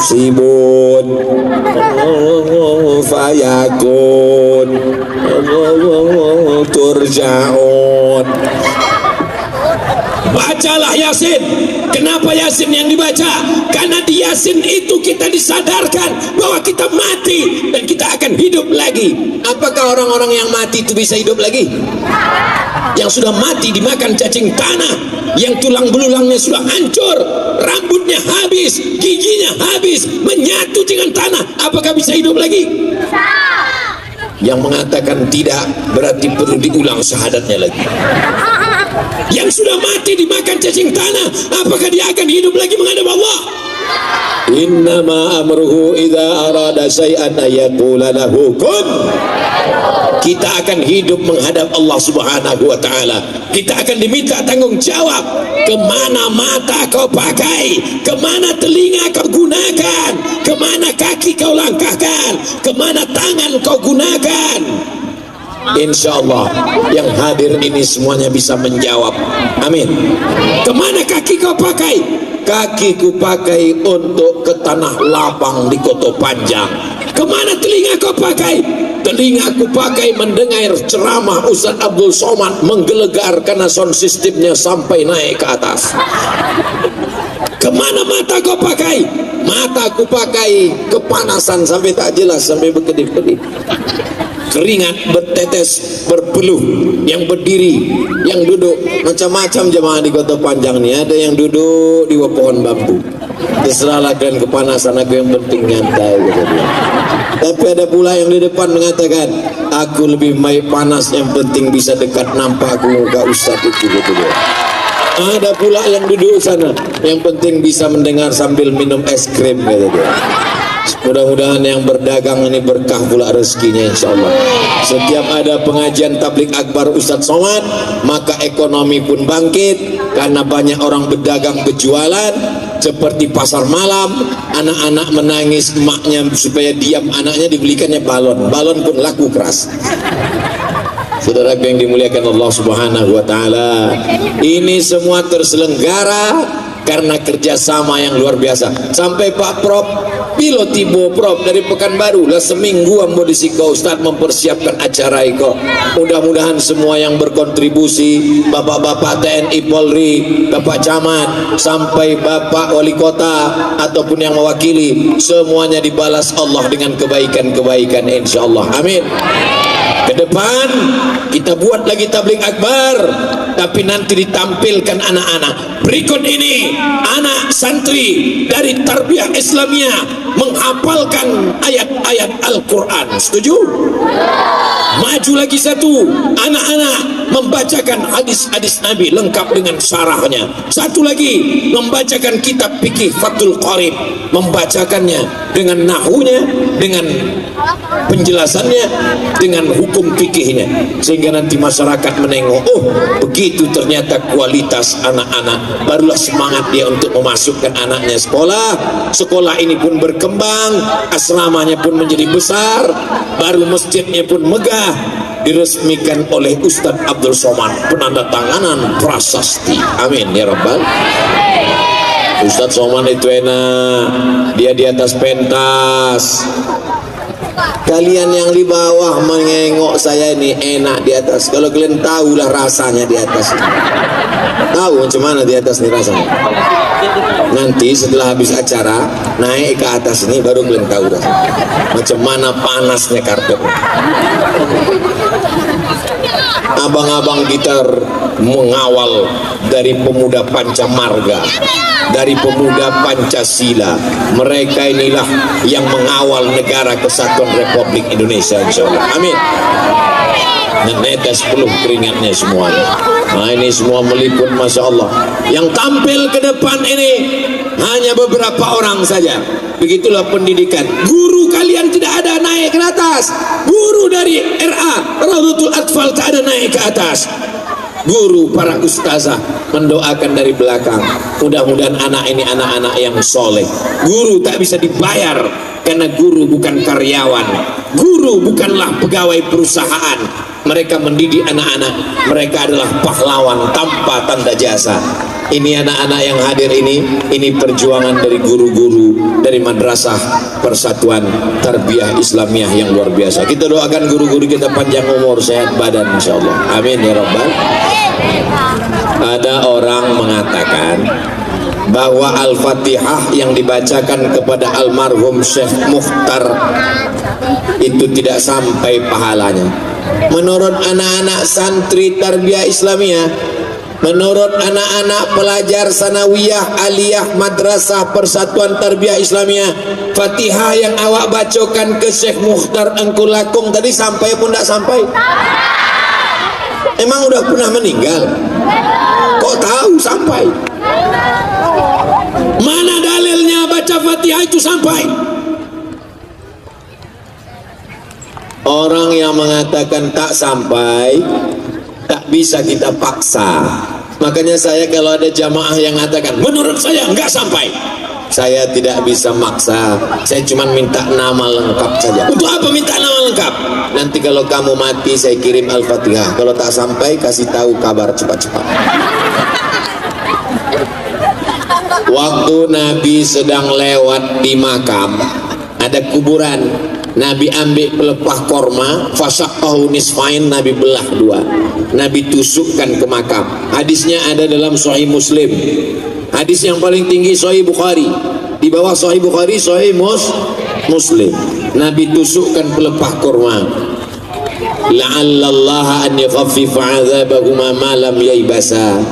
Sibun fayakun turja'un. Bacalah Yasin. Kenapa Yasin yang dibaca? Karena di Yasin itu kita disadarkan bahwa kita mati dan kita akan hidup lagi. Apakah orang-orang yang mati itu bisa hidup lagi? Yang sudah mati dimakan cacing tanah, yang tulang belulangnya sudah hancur, rambutnya habis, giginya habis, menyatu dengan tanah, apakah bisa hidup lagi? Yang mengatakan tidak berarti perlu diulang syahadatnya lagi. Yang sudah mati dimakan cacing tanah, apakah dia akan hidup lagi menghadap Allah? Innama amruhu idza arada syai'an ayaqula lahu kun. Kita akan hidup menghadap Allah Subhanahu wa taala. Kita akan diminta tanggung jawab. Kemana mata kau pakai, kemana telinga kau gunakan, kemana kaki kau langkahkan, kemana tangan kau gunakan. Insya Allah yang hadir ini semuanya bisa menjawab. Amin. Kemana kaki kau pakai? Kaki ku pakai untuk ke tanah lapang di Kota Panjang. Kemana telinga kau pakai? Telinga ku pakai mendengar ceramah Ustaz Abdul Somad menggelegar karena sound systemnya sampai naik ke atas. Kemana mata kau pakai? Mata ku pakai kepanasan sampai tak jelas, sampai berkedip-kedip. Keringat bertetes berpeluh, yang berdiri, yang duduk, macam-macam jemaah di Kota Panjang nih. Ada yang duduk di bawah pohon bambu. Terserahlah kalian kepanasan, aku yang penting nyantai, kata dia. Tapi ada pula yang di depan mengatakan, aku lebih baik panas, yang penting bisa dekat nampak aku muka Ustaz itu, kata dia. Ada pula yang duduk sana, yang penting bisa mendengar sambil minum es krim, kata dia. Mudah-mudahan yang berdagang ini berkah pula rezekinya insyaallah. Setiap ada pengajian tablik akbar Ustadz Somad, maka ekonomi pun bangkit karena banyak orang berdagang berjualan. Seperti pasar malam, anak-anak menangis emaknya supaya diam, anaknya dibelikannya balon, balon pun laku keras. Saudara yang dimuliakan Allah Subhanahu wa taala, ini semua terselenggara karena kerjasama yang luar biasa. Sampai Pak Prof pilot tibo Prof dari Pekanbaru lah seminggu ambo di Siko Ustaz mempersiapkan acara itu. Mudah-mudahan semua yang berkontribusi, bapak-bapak TNI Polri, Bapak Camat, sampai Bapak Wali Kota ataupun yang mewakili, semuanya dibalas Allah dengan kebaikan-kebaikan insyaallah. Amin. Ke depan kita buat lagi tabligh akbar, tapi nanti ditampilkan anak-anak. Berikut ini anak santri dari tarbiyah Islamiyah menghafalkan ayat-ayat Al-Quran. Setuju? Maju lagi satu, anak-anak membacakan hadis-hadis Nabi lengkap dengan syarahnya. Satu lagi membacakan kitab fikih Fathul Qarib, membacakannya dengan nahunya, dengan penjelasannya, dengan hukum fikihnya, sehingga nanti masyarakat menengok, oh begitu ternyata kualitas anak-anak. Barulah semangat dia untuk memasukkan anaknya sekolah. Sekolah ini pun berkembang, asramanya pun menjadi besar, baru masjidnya pun megah, diresmikan oleh Ustadz Abdul Somad, penandatanganan prasasti. Amin ya rabbal. Ustadz Somad itu enak, dia di atas pentas. Kalian yang di bawah mengengok saya ini enak di atas. Kalau kalian tahulah rasanya di atas. Tahu macam mana di atas ini rasanya? Nanti setelah habis acara naik ke atas ini baru kalian tahu rasanya. Macam mana panasnya karpet. Abang-abang gitar mengawal dari pemuda Pancamarga, dari pemuda Pancasila. Mereka inilah yang mengawal negara kesatuan Republik Indonesia, insyaallah. Amin. Menetes peluh keringatnya semuanya. Nah ini semua meliput, masya Allah. Yang tampil ke depan ini hanya beberapa orang saja. Begitulah pendidikan. Guru kalian tidak ada naik ke atas. Guru dari RA Raudhatul Atfal tak ada naik ke atas. Guru para ustazah mendoakan dari belakang. Mudah-mudahan anak ini anak-anak yang soleh. Guru tak bisa dibayar karena guru bukan karyawan. Guru bukanlah pegawai perusahaan. Mereka mendidik anak-anak. Mereka adalah pahlawan tanpa tanda jasa. Ini anak-anak yang hadir ini perjuangan dari guru-guru dari Madrasah Persatuan Tarbiyah Islamiyah yang luar biasa. Kita doakan guru-guru kita panjang umur, sehat badan, insyaallah. Amin ya rabbal. Ada orang mengatakan bahwa Al-Fatihah yang dibacakan kepada almarhum Syekh Mukhtar itu tidak sampai pahalanya. Menurut anak-anak santri tarbiyah Islamiyah, menurut anak-anak pelajar sanawiyah aliyah Madrasah Persatuan Tarbiyah Islamiyah, Fatihah yang awak bacakan ke Syekh Mukhtar Engku Lakung tadi sampai pun tak sampai? Emang udah pernah meninggal? Kok tahu sampai? Mana dalilnya baca Fatihah itu sampai? Orang yang mengatakan tak sampai, tak bisa kita paksa. Makanya saya kalau ada jamaah yang mengatakan menurut saya enggak sampai, saya tidak bisa maksa. Saya cuma minta nama lengkap saja. Untuk apa minta nama lengkap? Nanti kalau kamu mati saya kirim Al-Fatihah. Kalau tak sampai kasih tahu kabar cepat-cepat. Waktu Nabi sedang lewat di makam, ada kuburan. Nabi ambil pelepah korma, fasaqahu nisfain, Nabi belah dua, Nabi tusukkan ke makam. Hadisnya ada dalam Sahih Muslim. Hadis yang paling tinggi Sahih Bukhari, di bawah Sahih Bukhari Sahih Muslim. Nabi tusukkan pelepah korma. La'allallaha an yukhaffifa 'adzabahuma ma lam yaibasa.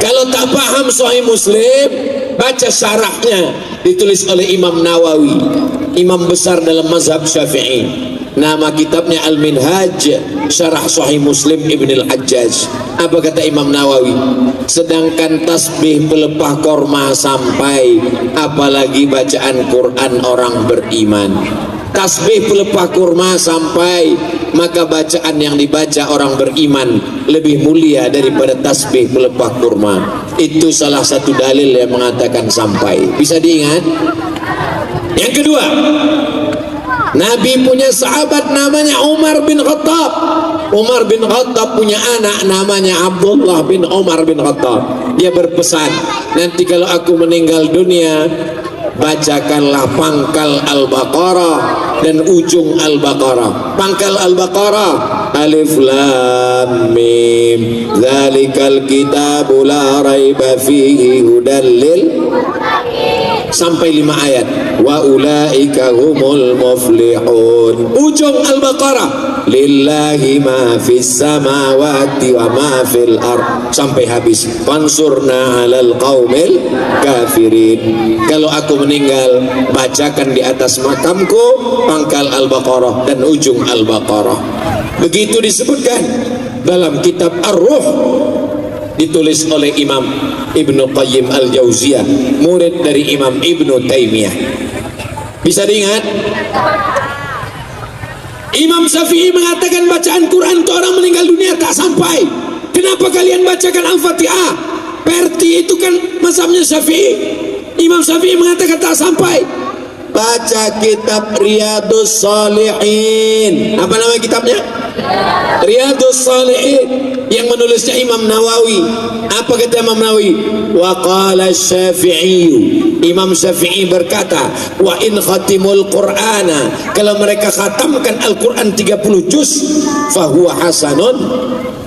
Kalau tak paham Sahih Muslim, baca syarahnya, ditulis oleh Imam Nawawi, imam besar dalam mazhab Syafi'i. Nama kitabnya Al-Minhaj, Syarah Sahih Muslim Ibn Al-Hajjaj. Apa kata Imam Nawawi? Sedangkan tasbih pelepah korma sampai, apalagi bacaan Quran orang beriman. Tasbih pelepah kurma sampai, maka bacaan yang dibaca orang beriman lebih mulia daripada tasbih pelepah kurma. Itu salah satu dalil yang mengatakan sampai. Bisa diingat? Yang kedua, Nabi punya sahabat namanya Umar bin Khattab. Umar bin Khattab punya anak namanya Abdullah bin Umar bin Khattab. Dia berpesan, nanti kalau aku meninggal dunia, bacakanlah pangkal Al-Baqarah dan ujung Al-Baqarah. Pangkal Al-Baqarah, Alif Lam Mim, Dzalikal kitabu la raiba fihi hudal lil. sampai 5 ayat. Wa ulaika humul muflihun. Ujung Al-Baqarah, lillahi ma fis samawati wa ma fil ard, sampai habis. Fansurna 'alal qaumil kafirin. Kalau aku meninggal, bacakan di atas makamku pangkal Al-Baqarah dan ujung Al-Baqarah. Begitu disebutkan dalam kitab Ar-Ruh, ditulis oleh Imam Ibnu Qayyim Al-Jauziyah, murid dari Imam Ibnu Taimiyah. Bisa diingat? Imam Syafi'i mengatakan bacaan Quran untuk orang meninggal dunia tak sampai. Kenapa kalian bacakan Al-Fatihah? Perti itu kan mazhabnya Syafi'i. Imam Syafi'i mengatakan tak sampai. Baca kitab Riyadhus Shalihin. Apa nama kitabnya? Riyadhus Shalihin, yang menulisnya Imam Nawawi. Apa kata Imam Nawawi? Wa qala Syafi'i, Imam Syafi'i berkata, wa in khatimul Qur'ana, kalau mereka khatamkan Al-Quran 30 juz, fahuwa hasanun,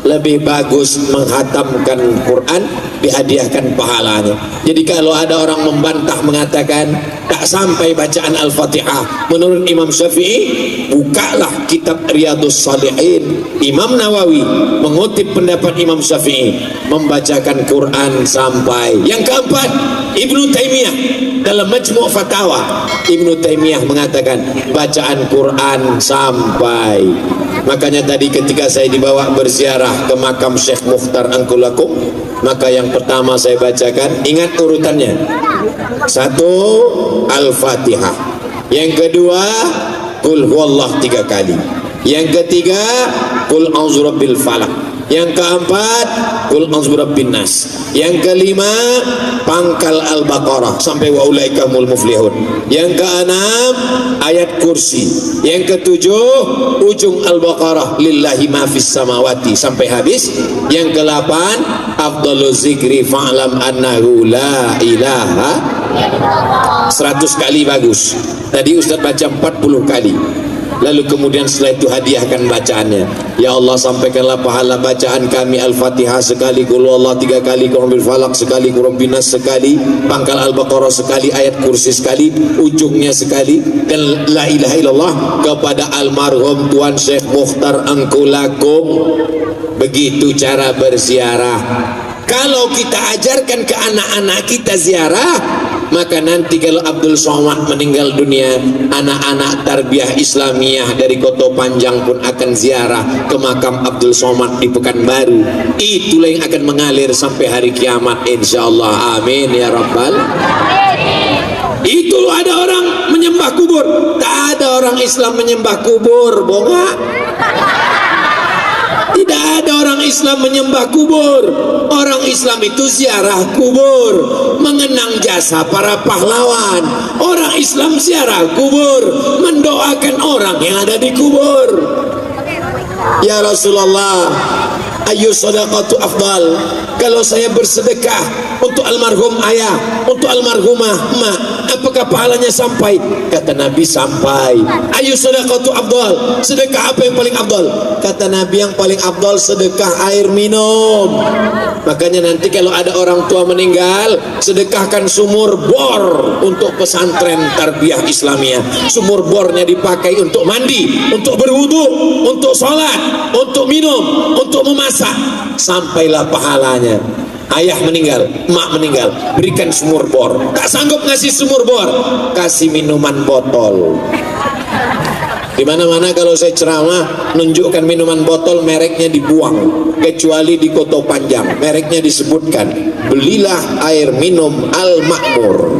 lebih bagus menghatamkan Quran, dihadiahkan pahalanya. Jadi kalau ada orang membantah mengatakan tak sampai bacaan Al-Fatihah, menurut Imam Syafi'i, bukalah kitab Riyadhus Shalihin. Imam Nawawi mengutip pendapat Imam Syafi'i, membacakan Quran sampai. Yang keempat, Ibnu Taimiyah dalam Majmu' Fatawa, Ibnu Taimiyah mengatakan bacaan Quran sampai. Makanya tadi ketika saya dibawa berziarah ke makam Syekh Mukhtar Angkulakum, maka yang pertama saya bacakan, ingat urutannya, 1 Al-Fatihah, yang kedua Qul huwallah 3 kali, yang ketiga Qul a'udzu birabbil falaq, yang keempat Qul a'udzu birabbin nas, yang kelima pangkal Al-Baqarah sampai wa ulaika humul muflihun, yang keenam ayat kursi, yang ketujuh ujung Al-Baqarah lillahi ma fis samawati sampai habis, yang ke-8 afdhaluz zikri fa'lam annahu la ilaha 100 kali bagus. Tadi Ustaz baca 40 kali. Lalu kemudian setelah itu hadiahkan bacaannya. Ya Allah, sampaikanlah pahala bacaan kami Al-Fatihah sekali, Qul huwallah 3 kali, Qul a'udzu birabbil falaq sekali, Qul rabbin nas sekali, pangkal Al-Baqarah sekali, ayat kursi sekali, ujungnya sekali, dan la ilaha illallah kepada almarhum Tuan Syekh Mukhtar Angkulakum. Begitu cara berziarah. Kalau kita ajarkan ke anak-anak kita ziarah, maka nanti kalau Abdul Somad meninggal dunia, anak-anak tarbiyah Islamiyah dari Koto Panjang pun akan ziarah ke makam Abdul Somad di Pekanbaru. Itulah yang akan mengalir sampai hari kiamat, insyaallah. Amin ya rabbal. Itu ada orang menyembah kubur. Tak ada orang Islam menyembah kubur, bonga. Tidak ada orang Islam menyembah kubur. Orang Islam itu ziarah kubur, mengenang jasa para pahlawan. Orang Islam ziarah kubur, mendoakan orang yang ada di kubur. Ya Rasulullah, ayu sadaqatu afdal? Kalau saya bersedekah untuk almarhum ayah, untuk almarhumah emak, apakah pahalanya sampai? Kata Nabi, sampai. Ayu sadaqatu afdal? Sedekah apa yang paling afdal? Kata Nabi, yang paling afdal sedekah air minum. Makanya nanti kalau ada orang tua meninggal, sedekahkan sumur bor untuk pesantren tarbiyah Islamiyah. Sumur bornya dipakai untuk mandi, untuk berwudu, untuk sholat, untuk minum, untuk memasak. Sampailah pahalanya. Ayah meninggal, emak meninggal, berikan sumur bor. Tak sanggup ngasih sumur bor, kasih minuman botol. Di mana-mana kalau saya ceramah nunjukkan minuman botol, mereknya dibuang, kecuali di Koto Panjang mereknya disebutkan. Belilah air minum Al-Makmur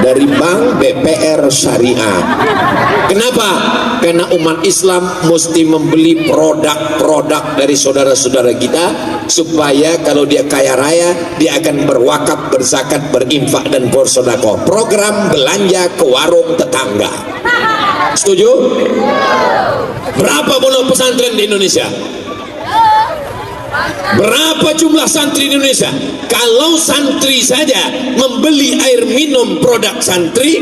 dari Bank BPR Syariah. Kenapa? Karena umat Islam mesti membeli produk-produk dari saudara-saudara kita, supaya kalau dia kaya raya, dia akan berwakaf, berzakat, berinfak, dan bersedekah. Program belanja ke warung tetangga. Setuju? Berapa pondok pesantren di Indonesia? Berapa jumlah santri di Indonesia? Kalau santri saja membeli air minum produk santri,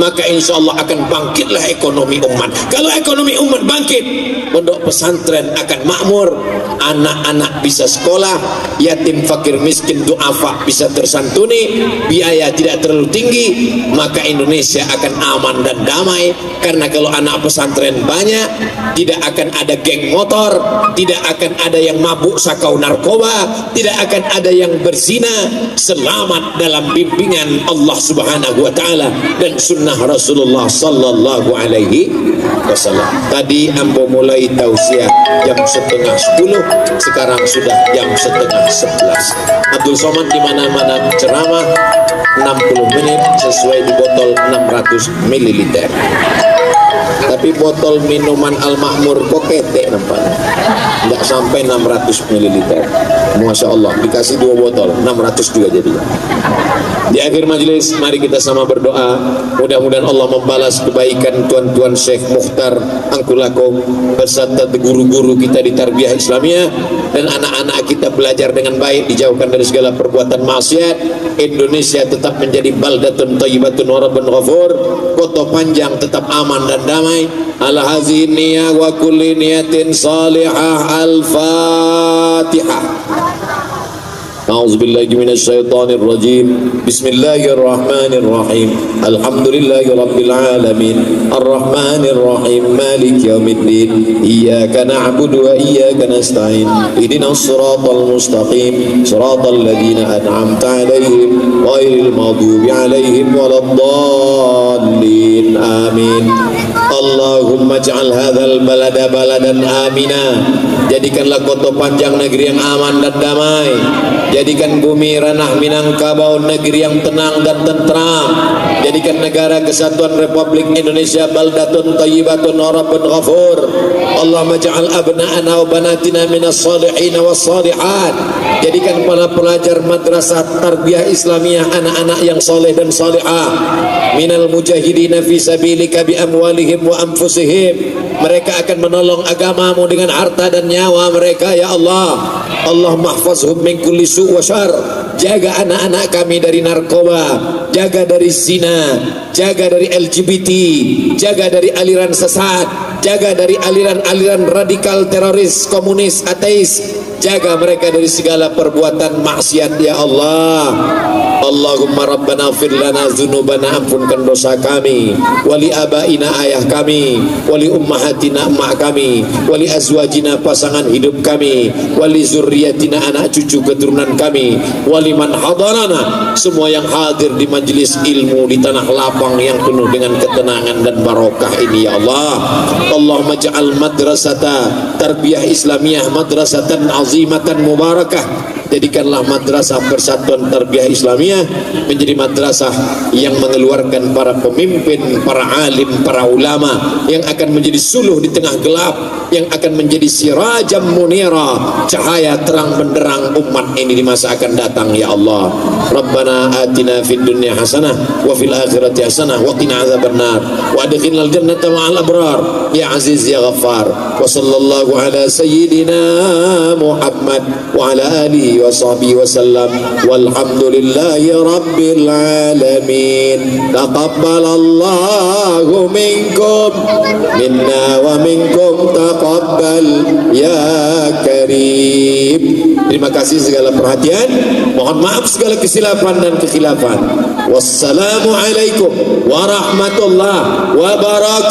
maka insya Allah akan bangkitlah ekonomi umat. Kalau ekonomi umat bangkit, pondok pesantren akan makmur, anak-anak bisa sekolah, yatim fakir miskin duafa bisa tersantuni, biaya tidak terlalu tinggi, maka Indonesia akan aman dan damai. Karena kalau anak pesantren banyak, tidak akan ada geng motor, tidak akan ada yang mabuk sakau narkoba, tidak akan ada yang berzina. Selamat dalam bimbingan Allah Subhanahu wa taala dan sunnah Rasulullah sallallahu alaihi wasallam. Tadi ambo mulai tausiah jam 9:30, sekarang sudah jam 10:30. Abdul Somad di mana-mana ceramah 60 menit sesuai di botol 600 ml. Tapi botol minuman Al-Makmur kok ketek nampaknya, nggak sampai 600 ml. Masya Allah, dikasih 2 botol 600 juga jadinya. Di akhir majelis mari kita sama berdoa, mudah-mudahan Allah membalas kebaikan tuan-tuan Syekh Mukhtar Angkulakom beserta guru-guru kita di tarbiyah Islamiyah, dan anak-anak kita belajar dengan baik, dijauhkan dari segala perbuatan maksiat. Indonesia tetap menjadi baldatun thayyibatun wa rabbun ghafur, kota panjang tetap aman dan damai. Ala hazihi niyah wa kulli niyatin salihah. Al-Fatihah. A'udzubillahi minasyaitonir rajim. Bismillahirrahmanirrahim. Alhamdulillahi rabbil alamin. Arrahmanir rahim. Maliki yaumiddin. Iyyaka na'budu wa iyyaka nasta'in. Ihdinas siratal mustaqim. Siratal ladzina an'amta 'alaihim ghairil maghdubi 'alaihim waladdallin. Amin. Allahumma ij'al hadzal balada baladan amina. Jadikanlah kota panjang negeri yang aman dan damai. Jadikan bumi ranah Minangkabau negeri yang tenang dan tentram. Jadikan negara kesatuan Republik Indonesia baldatun thayyibatun wa rabbun ghafur. Allahumma ja'al abna'ana wa banatina minas salihin was salihat. Jadikan para pelajar madrasah tarbiyah Islamiyah anak-anak yang soleh dan salihah, minal mujahidina fi sabilika bi amwalihim wa anfusihim. Mereka akan menolong agamamu dengan harta dan nyawa mereka ya Allah. Allahumma mahfazhum min kulli su' wa syar. Jaga anak-anak kami dari narkoba, jaga dari zina, jaga dari LGBT, jaga dari aliran sesat, jaga dari aliran-aliran radikal teroris, komunis, ateis. Jaga mereka dari segala perbuatan maksiat ya Allah. Allahumma rabbana ighfir lana dzunubana, ampunkan dosa kami, wali abaina ayah kami, wali ummahatina emak kami, wali azwajina pasangan hidup kami, wali zurriyatina anak cucu keturunan kami, wali man hadarana, semua yang hadir di majelis ilmu di tanah lapang yang penuh dengan ketenangan dan barokah ini ya Allah. Allahumma ja'al madrasata tarbiyah Islamiyah madrasatan azimatan mubarakah. Jadikanlah madrasah Persatuan Tarbiyah Islamiyah menjadi madrasah yang mengeluarkan para pemimpin, para alim, para ulama yang akan menjadi suluh di tengah gelap, yang akan menjadi sirajam munira, cahaya terang benderang umat ini di masa akan datang ya Allah. Rabbana atina fid dunya hasanah wa fil akhirati hasanah wa qina adzabannar wa adkhilnal jannata ma'al abrar ya aziz ya ghaffar. Wa sallallahu ala sayyidina Muhammad wa ala alihi wa sahbihi wa sallam walhamdulillahi rabbil alamin. Taqabbalallahu minkum minna wa minkum taqabbal ya karim. Terima kasih segala perhatian, mohon maaf segala kesilapan dan kekhilafan. Wassalamualaikum warahmatullahi wabarakatuh.